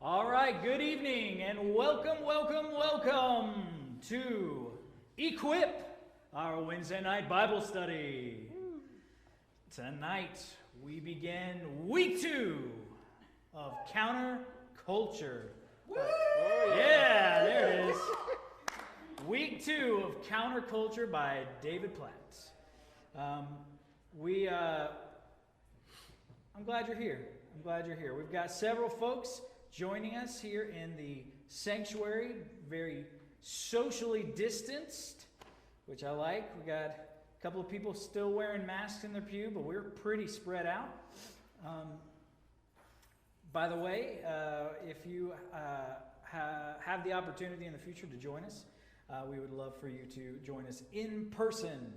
All right, good evening and welcome to Equip, our Wednesday night Bible study. Tonight we begin week 2 of Counterculture. Yeah, there it is. Week 2 of Counterculture by David Platt. I'm glad you're here. We've got several folks joining us here in the sanctuary, very socially distanced, which I like. We got a couple of people still wearing masks in their pew, but we're pretty spread out. By the way, if you have the opportunity in the future to join us, we would love for you to join us in person,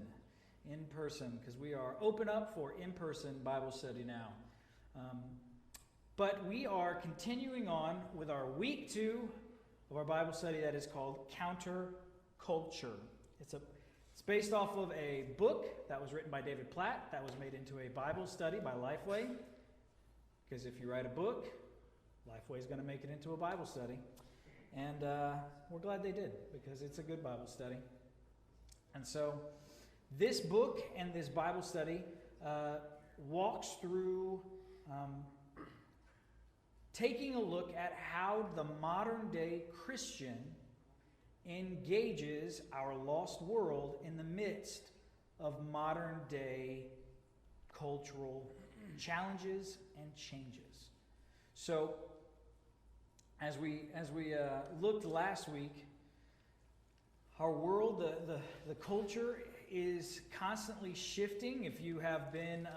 because we are open up for in-person Bible study now. But we are continuing on with our week 2 of our Bible study that is called Counterculture. It's based off of a book that was written by David Platt that was made into a Bible study by Lifeway. Because if you write a book, Lifeway is going to make it into a Bible study. And we're glad they did, because it's a good Bible study. And so this book and this Bible study walks through taking a look at how the modern day Christian engages our lost world in the midst of modern day cultural challenges and changes. So, as we looked last week, our world, the culture is constantly shifting. If you have been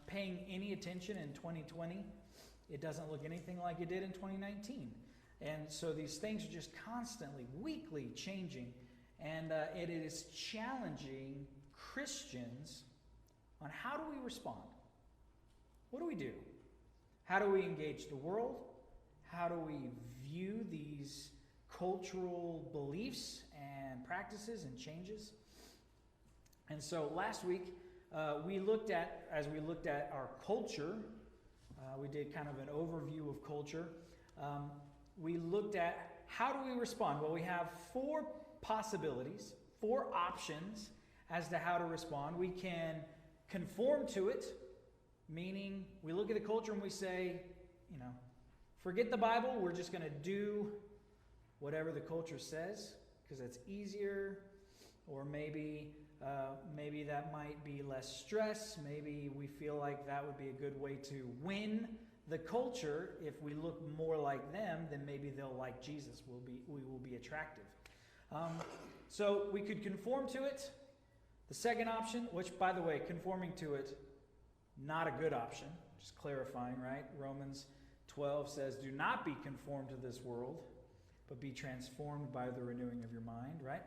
paying any attention in 2020, it doesn't look anything like it did in 2019. And so these things are just constantly, weekly changing. And it is challenging Christians on how do we respond? What do we do? How do we engage the world? How do we view these cultural beliefs and practices and changes? And so last week, as we looked at our culture, we did kind of an overview of culture. We looked at how do we respond? Well, we have 4 possibilities, 4 options as to how to respond. We can conform to it, meaning we look at the culture and we say, forget the Bible, we're just going to do whatever the culture says because it's easier, or maybe that might be less stress. Maybe we feel like that would be a good way to win the culture. If we look more like them, then maybe they'll like Jesus. We will be attractive. So we could conform to it. The second option, which by the way, conforming to it, not a good option. Just clarifying, right? Romans 12 says, "Do not be conformed to this world, but be transformed by the renewing of your mind," right?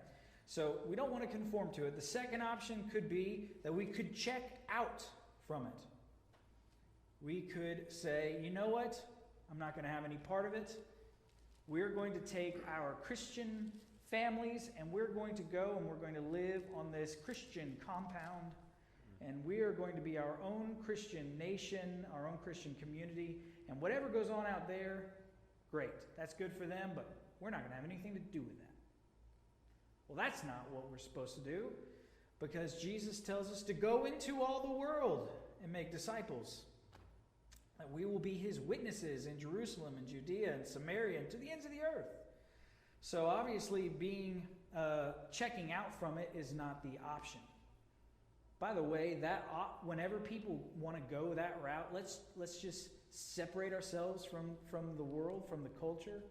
So we don't want to conform to it. The second option could be that we could check out from it. We could say, you know what? I'm not going to have any part of it. We're going to take our Christian families and we're going to go and we're going to live on this Christian compound, and we are going to be our own Christian nation, our own Christian community, and whatever goes on out there, great. That's good for them, but we're not going to have anything to do with that. Well, that's not what we're supposed to do, because Jesus tells us to go into all the world and make disciples. That we will be his witnesses in Jerusalem and Judea and Samaria and to the ends of the earth. So obviously checking out from it is not the option. By the way, whenever people want to go that route, let's just separate ourselves from the world, from the culture.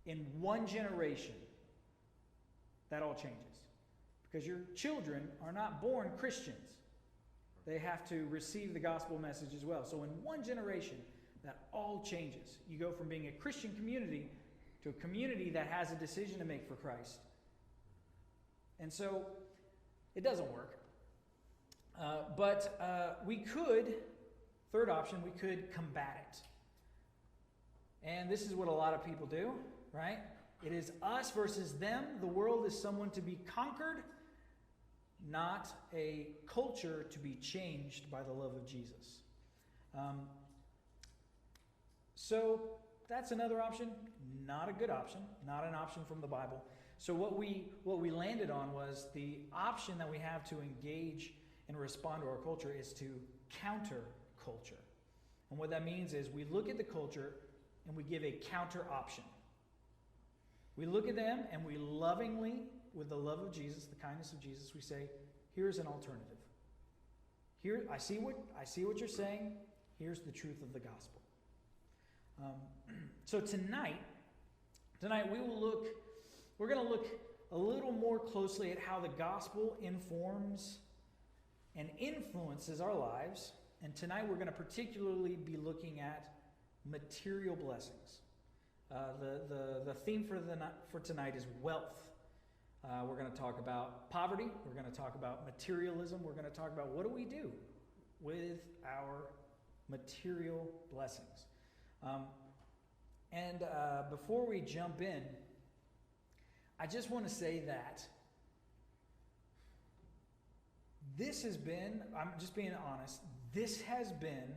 In one generation, that all changes. Because your children are not born Christians. They have to receive the gospel message as well. So in one generation, that all changes. You go from being a Christian community to a community that has a decision to make for Christ. And so it doesn't work. But we could, third option, we could combat it. And this is what a lot of people do, right? It is us versus them. The world is someone to be conquered, not a culture to be changed by the love of Jesus. So That's another option. Not a good option. Not an option from the Bible. So what we landed on was the option that we have to engage and respond to our culture is to counter culture. And what that means is we look at the culture and we give a counter option. We look at them and we lovingly, with the love of Jesus, the kindness of Jesus, we say, here's an alternative. Here, I see what you're saying. Here's the truth of the gospel. So tonight we're going to look a little more closely at how the gospel informs and influences our lives. And tonight we're going to particularly be looking at material blessings. The theme for tonight is wealth. We're going to talk about poverty. We're going to talk about materialism. We're going to talk about what do we do with our material blessings. And before we jump in, I just want to say that this has been, I'm just being honest, this has been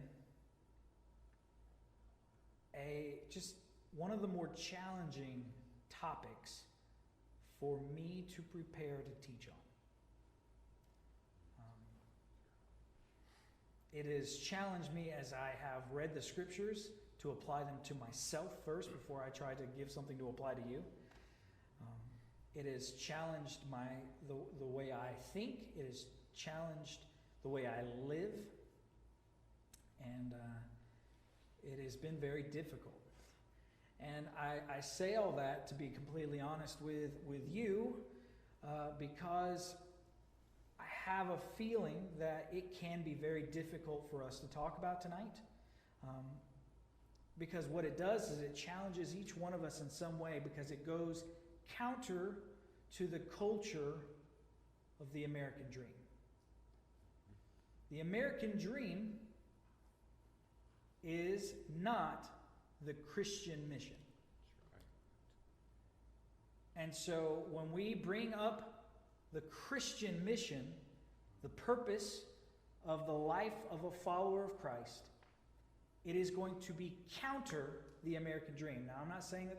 just one of the more challenging topics for me to prepare to teach on. It has challenged me as I have read the scriptures to apply them to myself first before I try to give something to apply to you. It has challenged the way I think. It has challenged the way I live. And it has been very difficult. And I say all that to be completely honest with you because I have a feeling that it can be very difficult for us to talk about tonight. Because what it does is it challenges each one of us in some way because it goes counter to the culture of the American dream. The American dream is not the Christian mission. And so when we bring up the Christian mission, the purpose of the life of a follower of Christ, it is going to be counter the American dream. Now, I'm not saying that